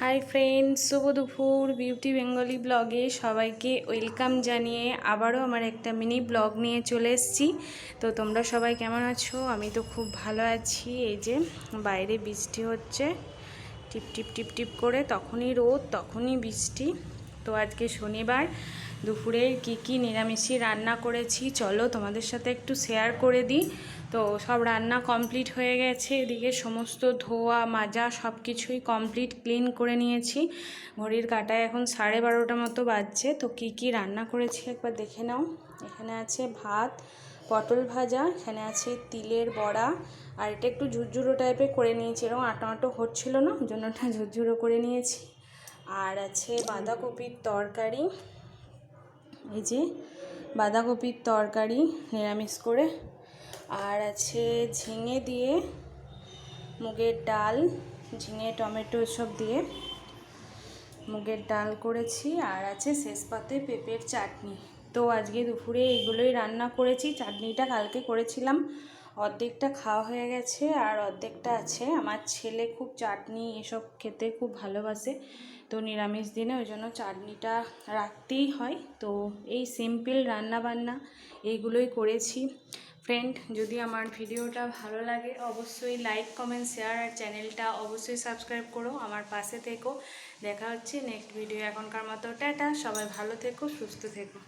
Hi friends, শুভ দুপুর। Beauty Bengali ব্লগে সবাইকে ওয়েলকাম জানিয়ে আবারও আমার একটা মিনি ব্লগ নিয়ে চলে এসেছি। তো তোমরা সবাই কেমন আছো? আমি তো খুব ভালো আছি। এই যে বাইরে বৃষ্টি হচ্ছে, টিপ টিপ টিপ টিপ করে, তখনই রোদ তখনই বৃষ্টি। তো আজকে শনিবার, দুপুরের কি নিরামিষই রান্না করেছি চলো তোমাদের সাথে একটু শেয়ার করে দিই। তো সব রান্না কমপ্লিট হয়ে গেছে, এদিকে সমস্ত ধোয়া মাজা সব কিছুই কমপ্লিট, ক্লিন করে নিয়েছি। ঘড়ির কাঁটায় এখন 12:30 মতো বাজছে। তো কি রান্না করেছি একবার দেখে নাও। এখানে আছে ভাত, পটল ভাজা, এখানে আছে তিলের বড়া, আর এটা একটু ঝুরঝুরো টাইপের করে নিয়েছি, এরকম আটো আটো হচ্ছিলো না, ওই জন্য ওটা ঝুরঝুরো করে নিয়েছি। আর আছে বাঁধাকপির তরকারি, এই যে বাঁধাকপির তরকারি নিরামিষ করে। আর আছে ঝিঙে দিয়ে মুগের ডাল, ঝিঙে টমেটো সব দিয়ে মুগের ডাল করেছি। আর আছে শেষ পাতে পেঁপের চাটনি। তো আজকে দুপুরে এগুলোই রান্না করেছি। চাটনিটা কালকে করেছিলাম, অর্ধেকটা খাওয়া হয়ে গেছে আর অর্ধেকটা আছে। আমার ছেলে খুব চাটনি এসব খেতে খুব ভালোবাসে, তো নিরামিষ দিনে ওই জন্য চাটনিটা রাখতেই হয়। তো এই সিম্পল রান্নাবান্না এইগুলোই করেছি। ফ্রেন্ড, যদি আমার ভিডিওটা ভালো লাগে অবশ্যই লাইক, কমেন্ট, শেয়ার আর চ্যানেলটা অবশ্যই সাবস্ক্রাইব করো, আমার পাশে থেকো। দেখা হচ্ছে নেক্সট ভিডিও। এখনকার মতো টাটা, সবাই ভালো থেকো, সুস্থ থেকো।